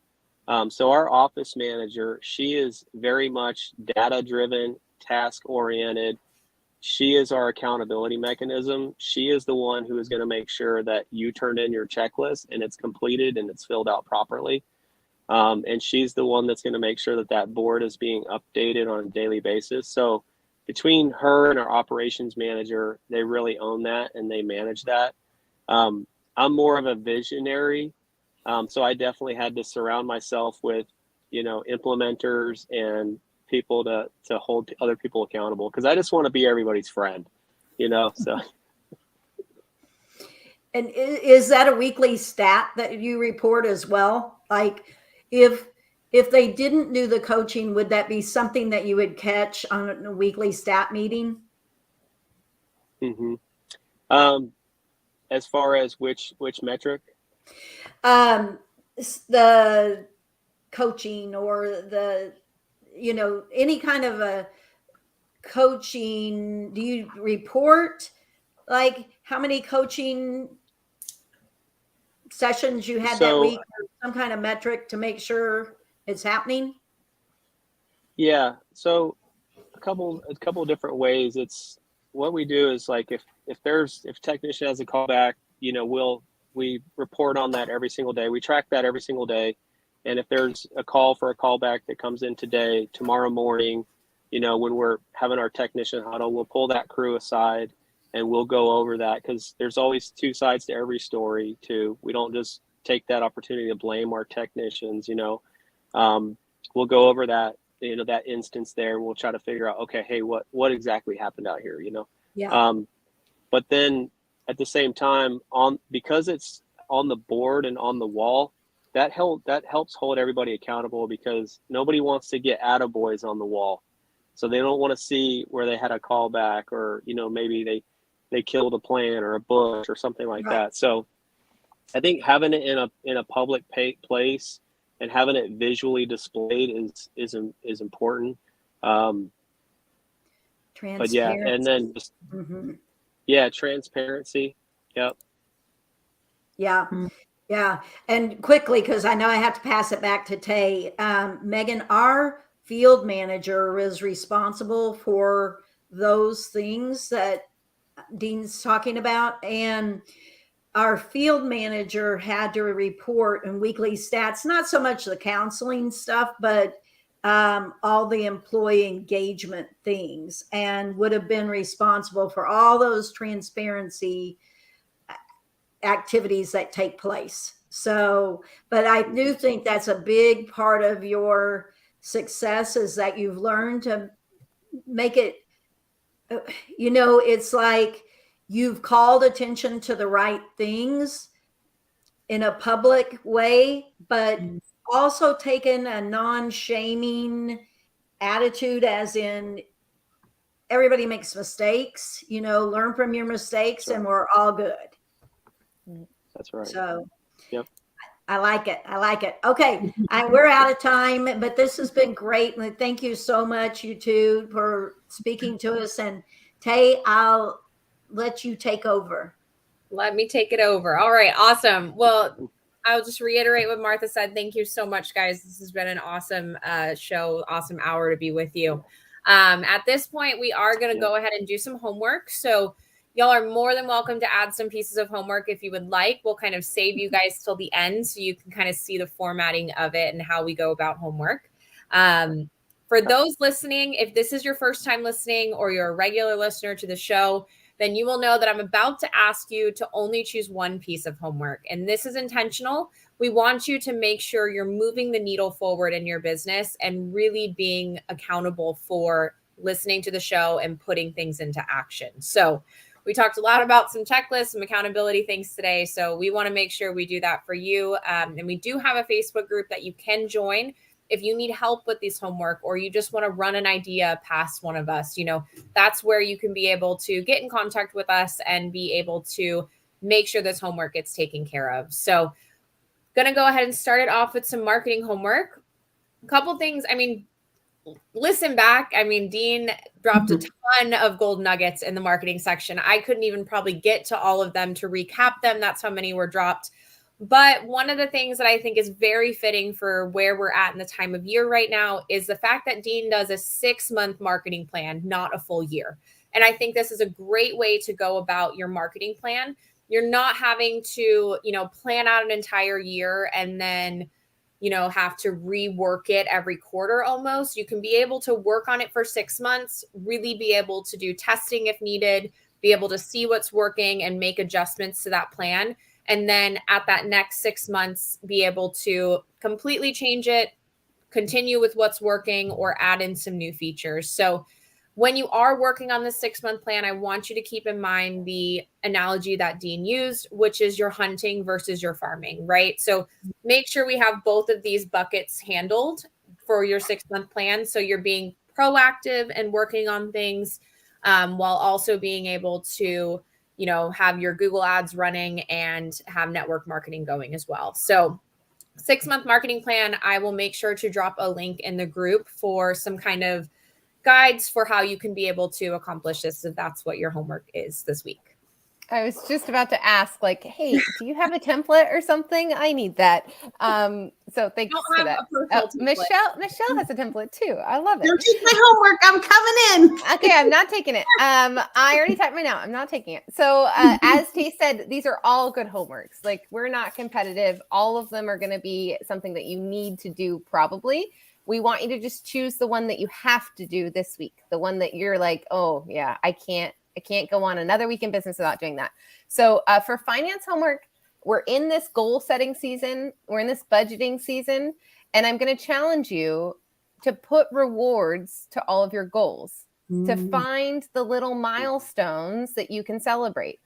Speaker 4: So our office manager, she is very much data-driven, task-oriented. She is our accountability mechanism. She is the one who is going to make sure that you turned in your checklist and it's completed and it's filled out properly. And she's the one that's going to make sure that that board is being updated on a daily basis. So between her and our operations manager, they really own that and they manage that. I'm more of a visionary. So I definitely had to surround myself with, implementers and people to hold other people accountable, because I just want to be everybody's friend, so.
Speaker 2: And is that a weekly stat that you report as well? Like, if they didn't do the coaching, would that be something that you would catch on a weekly stat meeting?
Speaker 4: As far as which metric?
Speaker 2: The coaching, or the, any kind of a coaching. Do you report like how many coaching sessions you had that week, or some kind of metric to make sure it's happening?
Speaker 4: Yeah. So a couple of different ways. It's what we do is, like, if technician has a call back, we report on that every single day. We track that every single day. And if there's a call for a callback that comes in tomorrow morning, when we're having our technician huddle, we'll pull that crew aside and we'll go over that, because there's always two sides to every story too. We don't just take that opportunity to blame our technicians. We'll go over that, that instance there. We'll try to figure out, okay, hey, what exactly happened out here,
Speaker 2: Yeah.
Speaker 4: But then at the same time, because it's on the board and on the wall, that helps hold everybody accountable, because nobody wants to get attaboys on the wall. So they don't want to see where they had a callback, or, maybe they killed a plant or a bush or something like that. So I think having it in a public place and having it visually displayed is important. But yeah, and then just transparency. Yep.
Speaker 2: Yeah. Yeah. And quickly, because I know I have to pass it back to Tay. Megan, our field manager is responsible for those things that Dean's talking about. And our field manager had to report in weekly stats, not so much the counseling stuff, but all the employee engagement things, and would have been responsible for all those transparency activities that take place. So, but I do think that's a big part of your success, is that you've learned to make it, it's like you've called attention to the right things in a public way, but also taken a non-shaming attitude, as in everybody makes mistakes, learn from your mistakes, and we're all good.
Speaker 4: That's right.
Speaker 2: So,
Speaker 4: yep.
Speaker 2: I like it. Okay. We're out of time, but this has been great. And thank you so much, you two, for speaking to us. And Tay, I'll let you take over.
Speaker 3: Let me take it over. All right. Awesome. Well, I'll just reiterate what Martha said. Thank you so much, guys. This has been an awesome show, awesome hour to be with you. At this point, we are going to go ahead and do some homework. So y'all are more than welcome to add some pieces of homework if you would like. We'll kind of save you guys till the end so you can kind of see the formatting of it and how we go about homework. For those listening, if this is your first time listening or you're a regular listener to the show, then you will know that I'm about to ask you to only choose one piece of homework. And this is intentional. We want you to make sure you're moving the needle forward in your business and really being accountable for listening to the show and putting things into action. So we talked a lot about some checklists, some accountability things today. So we want to make sure we do that for you. And we do have a Facebook group that you can join if you need help with this homework, or you just want to run an idea past one of us. That's where you can be able to get in contact with us and be able to make sure this homework gets taken care of. So going to go ahead and start it off with some marketing homework. A couple things. Listen back. Dean dropped a ton of gold nuggets in the marketing section. I couldn't even probably get to all of them to recap them. That's how many were dropped. But one of the things that I think is very fitting for where we're at in the time of year right now is the fact that Dean does a 6-month marketing plan, not a full year. And I think this is a great way to go about your marketing plan. You're not having to, plan out an entire year and then, have to rework it every quarter almost. You can be able to work on it for 6 months, really be able to do testing if needed, be able to see what's working and make adjustments to that plan. And then at that next 6 months, be able to completely change it, continue with what's working, or add in some new features. So when you are working on the 6-month plan, I want you to keep in mind the analogy that Dean used, which is your hunting versus your farming, right? So make sure we have both of these buckets handled for your 6-month plan. So you're being proactive and working on things while also being able to have your Google ads running and have network marketing going as well. So 6-month marketing plan, I will make sure to drop a link in the group for some kind of guides for how you can be able to accomplish this if that's what your homework is this week.
Speaker 5: I was just about to ask, hey, do you have a template or something? I need that. So thanks for that. Michelle has a template too. I love it.
Speaker 1: Don't take my homework. I'm coming in.
Speaker 5: Okay, I'm not taking it. I already typed mine out. I'm not taking it. So as Tay said, these are all good homeworks. We're not competitive. All of them are going to be something that you need to do probably. We want you to just choose the one that you have to do this week. The one that you're like, oh yeah, I can't go on another week in business without doing that. So for finance homework, we're in this goal setting season. We're in this budgeting season. And I'm going to challenge you to put rewards to all of your goals, to find the little milestones that you can celebrate.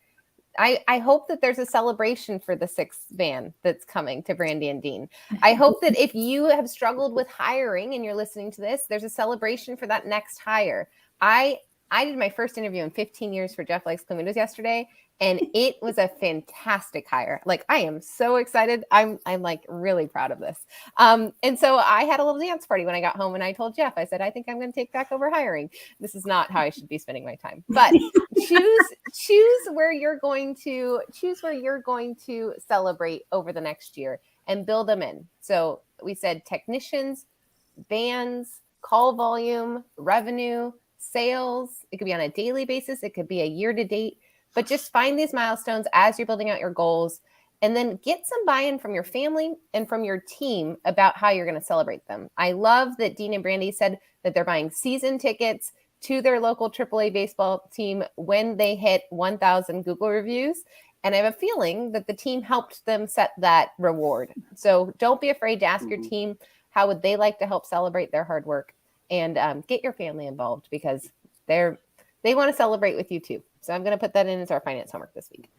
Speaker 5: I hope that there's a celebration for the 6th van that's coming to Brandi and Dean. I hope that if you have struggled with hiring and you're listening to this, there's a celebration for that next hire. I I did my first interview in 15 years for Jeff Likes Clean Windows yesterday, and it was a fantastic hire. Like, I am so excited. I'm like really proud of this. And so I had a little dance party when I got home, and I told Jeff, I said, I think I'm going to take back over hiring. This is not how I should be spending my time, but choose where you're going to celebrate over the next year and build them in. So we said technicians, bands, call volume, revenue, sales. It could be on a daily basis. It could be a year to date, but just find these milestones as you're building out your goals, and then get some buy-in from your family and from your team about how you're going to celebrate them. I love that Dean and Brandi said that they're buying season tickets to their local AAA baseball team when they hit 1,000 Google reviews. And I have a feeling that the team helped them set that reward. So don't be afraid to ask your team, how would they like to help celebrate their hard work? And get your family involved, because they want to celebrate with you too. So I'm going to put that in as our finance homework this week.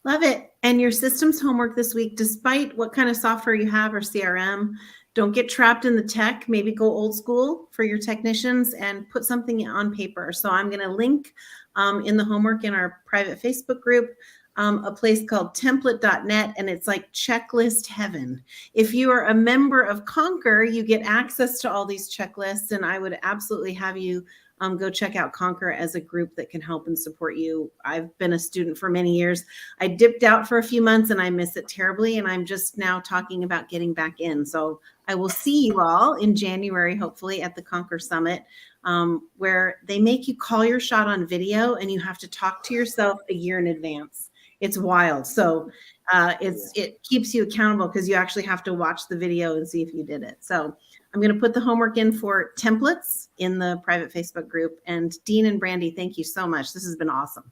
Speaker 1: Love it. And your systems homework this week, despite what kind of software you have or CRM, don't get trapped in the tech. Maybe go old school for your technicians and put something on paper. So I'm going to link in the homework in our private Facebook group a place called template.net, and it's like checklist heaven. If you are a member of Concur, you get access to all these checklists, and I would absolutely have you go check out Concur as a group that can help and support you. I've been a student for many years. I dipped out for a few months and I miss it terribly, and I'm just now talking about getting back in. So I will see you all in January, hopefully, at the Concur Summit, where they make you call your shot on video and you have to talk to yourself a year in advance. It's wild. So it keeps you accountable because you actually have to watch the video and see if you did it. So I'm going to put the homework in for templates in the private Facebook group. And Dean and Brandi, thank you so much. This has been awesome.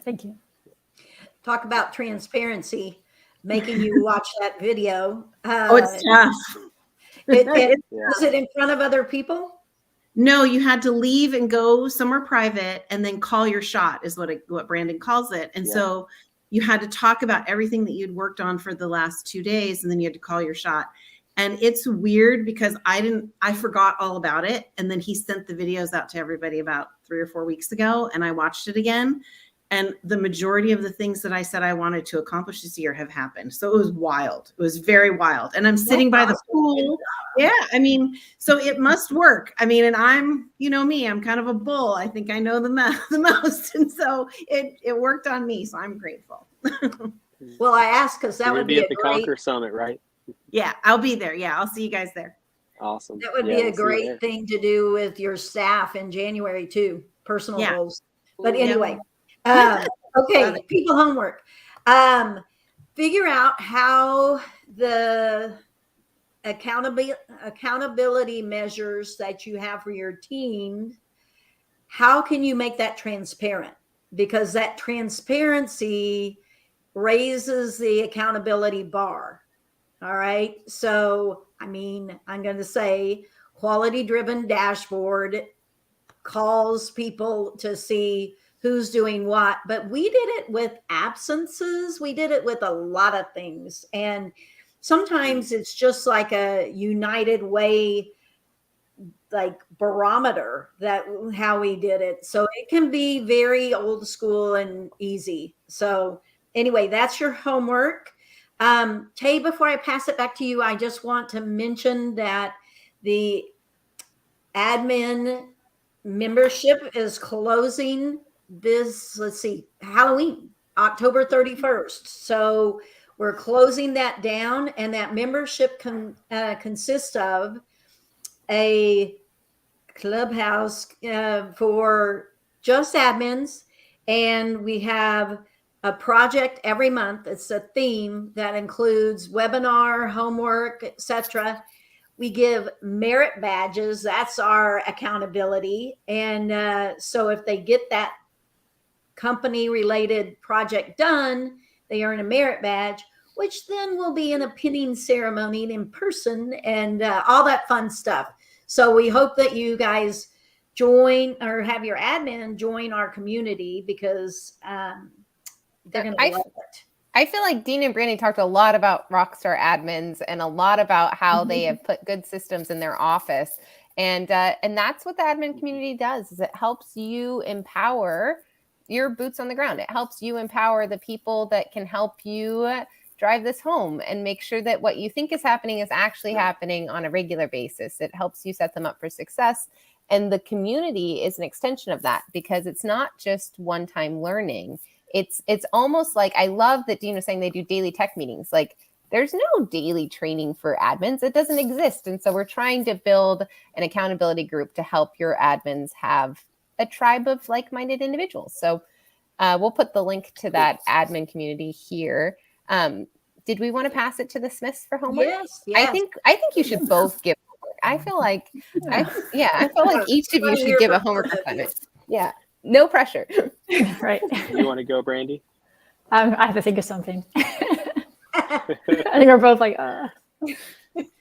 Speaker 6: Thank you.
Speaker 2: Talk about transparency, making you watch that video.
Speaker 1: It's tough.
Speaker 2: Was it in front of other people?
Speaker 1: No, you had to leave and go somewhere private and then call your shot is what Brandon calls it. And so you had to talk about everything that you'd worked on for the last 2 days, and then you had to call your shot. And it's weird because I forgot all about it. And then he sent the videos out to everybody about 3 or 4 weeks ago, and I watched it again. And the majority of the things that I said I wanted to accomplish this year have happened. So it was wild. It was very wild. And I'm sitting by the pool. Yeah. I mean, so it must work. I mean, and I'm, you know me, I'm kind of a bull. I think I know the most. And so it worked on me. So I'm grateful.
Speaker 2: Well, I asked because that would be
Speaker 4: at the Concur Summit, right?
Speaker 1: Yeah, I'll be there. Yeah, I'll see you guys there.
Speaker 4: Awesome.
Speaker 2: That would be a great thing to do with your staff in January too, personal goals. But anyway, okay, people homework. Figure out how the accountability measures that you have for your team, how can you make that transparent? Because that transparency raises the accountability bar. All right. So, I mean, I'm going to say quality-driven dashboard calls people to see who's doing what, but we did it with absences. We did it with a lot of things. And sometimes it's just like a United Way, like barometer that how we did it. So it can be very old school and easy. So anyway, that's your homework. Tay, before I pass it back to you, I just want to mention that the admin membership is closing Halloween, October 31st. So we're closing that down, and that membership consists of a clubhouse for just admins, and we have a project every month. It's a theme that includes webinar, homework, etc. We give merit badges. That's our accountability. And so if they get that company related project done, they earn a merit badge, which then will be in a pinning ceremony in person and all that fun stuff. So we hope that you guys join or have your admin join our community because they're going to love it.
Speaker 5: I feel like Dean and Brandi talked a lot about Rockstar admins and a lot about how they have put good systems in their office. And that's what the admin community does, is it helps you empower your boots on the ground. It helps you empower the people that can help you drive this home and make sure that what you think is happening is actually happening on a regular basis. It helps you set them up for success. And the community is an extension of that, because it's not just one-time learning. It's almost like, I love that Dean was saying they do daily tech meetings. Like, there's no daily training for admins. It doesn't exist. And so we're trying to build an accountability group to help your admins have a tribe of like-minded individuals. So we'll put the link to that admin community here. Did we want to pass it to the Smiths for homework?
Speaker 2: Yes.
Speaker 5: I think you should both give homework. I feel like, I feel like each of you should give a homework assignment. Yeah, no pressure.
Speaker 6: Right.
Speaker 4: You want to go, Brandi?
Speaker 6: I have to think of something. I think we're both like,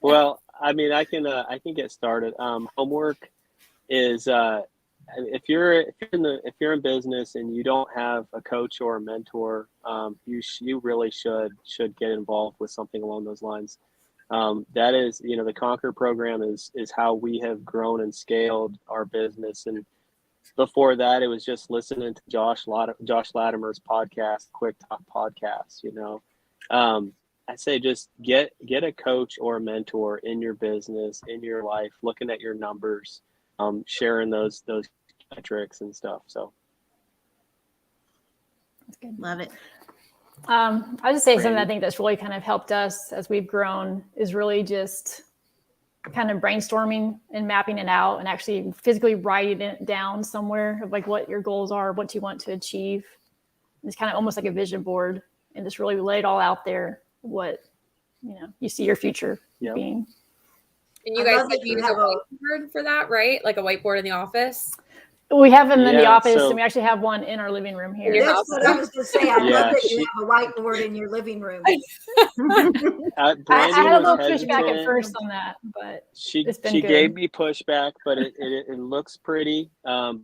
Speaker 4: Well, I mean, I can get started. Homework is if you're in business and you don't have a coach or a mentor, you really should get involved with something along those lines. That is, the Conquer program is how we have grown and scaled our business. And before that, it was just listening to Josh Latimer's podcast, Quick Talk podcast. I say just get a coach or a mentor in your business, in your life, looking at your numbers, sharing those metrics and stuff. So
Speaker 6: that's good.
Speaker 1: Love it.
Speaker 6: I'll just say something I think that's really kind of helped us as we've grown is really just kind of brainstorming and mapping it out and actually physically writing it down somewhere of like what your goals are, what you want to achieve. It's kind of almost like a vision board, and just really lay it all out there, what you see your future being.
Speaker 3: And you guys use a whiteboard for that, right? Like a whiteboard in the office?
Speaker 6: We have them in the office, and we actually have one in our living room here.
Speaker 2: That's what I was going to say. I love that you have a whiteboard in your living room.
Speaker 6: I had a little pushback at first on that, but
Speaker 4: she
Speaker 6: good.
Speaker 4: gave me pushback, but it looks pretty. But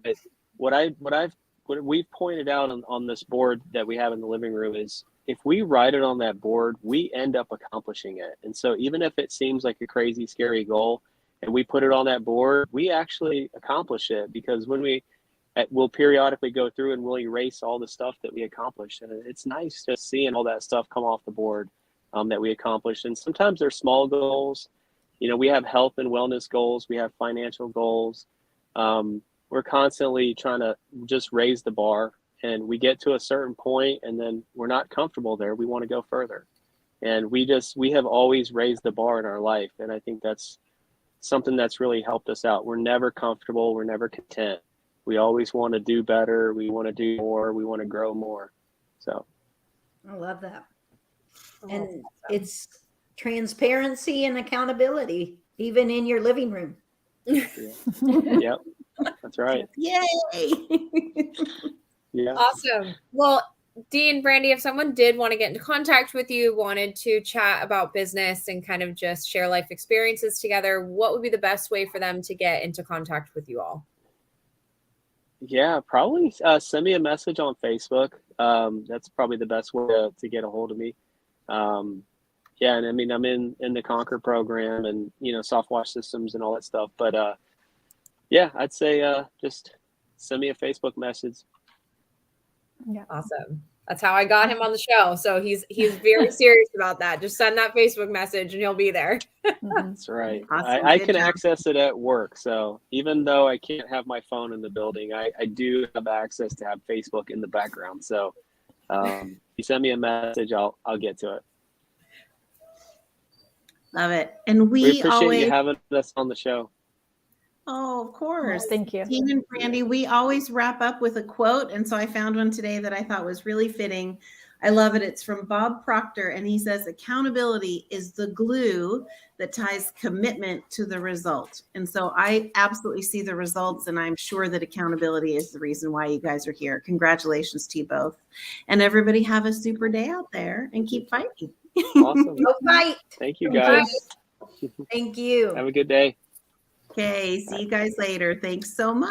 Speaker 4: what we've pointed out on this board that we have in the living room is, if we write it on that board, we end up accomplishing it. And so even if it seems like a crazy, scary goal, and we put it on that board, we actually accomplish it, because when we'll periodically go through and we'll erase all the stuff that we accomplished. And it's nice just seeing all that stuff come off the board that we accomplished. And sometimes they're small goals. We have health and wellness goals. We have financial goals. We're constantly trying to just raise the bar, and we get to a certain point and then we're not comfortable there. We want to go further. And we have always raised the bar in our life. And I think that's something that's really helped us out. We're never comfortable. We're never content. We always want to do better. We want to do more. We want to grow more. So
Speaker 2: I love that. And it's transparency and accountability, even in your living room.
Speaker 4: Yep. That's right.
Speaker 1: Yay.
Speaker 4: Yeah.
Speaker 3: Awesome. Well, Dean, Brandi, if someone did want to get into contact with you, wanted to chat about business and kind of just share life experiences together, what would be the best way for them to get into contact with you all?
Speaker 4: Yeah, probably send me a message on Facebook. That's probably the best way to get a hold of me. Yeah, and I mean, I'm in the Conquer program and, soft wash systems and all that stuff. But yeah, I'd say just send me a Facebook message.
Speaker 3: Yeah, awesome. That's how I got him on the show. So he's very serious about that. Just send that Facebook message and he'll be there.
Speaker 4: That's right.
Speaker 1: Awesome.
Speaker 4: I can access it at work. So even though I can't have my phone in the building, I do have access to have Facebook in the background. So if you send me a message, I'll get to it.
Speaker 1: Love it. And
Speaker 4: we appreciate you having us on the show.
Speaker 1: Oh, of course.
Speaker 6: Thank you.
Speaker 1: Dean and Brandi, we always wrap up with a quote. And so I found one today that I thought was really fitting. I love it. It's from Bob Proctor. And he says, accountability is the glue that ties commitment to the result. And so I absolutely see the results. And I'm sure that accountability is the reason why you guys are here. Congratulations to you both. And everybody have a super day out there and keep fighting.
Speaker 4: Awesome.
Speaker 2: Go fight.
Speaker 4: Thank you, guys.
Speaker 2: Thank you.
Speaker 4: Have a good day.
Speaker 1: Okay, see you guys later. Thanks so much.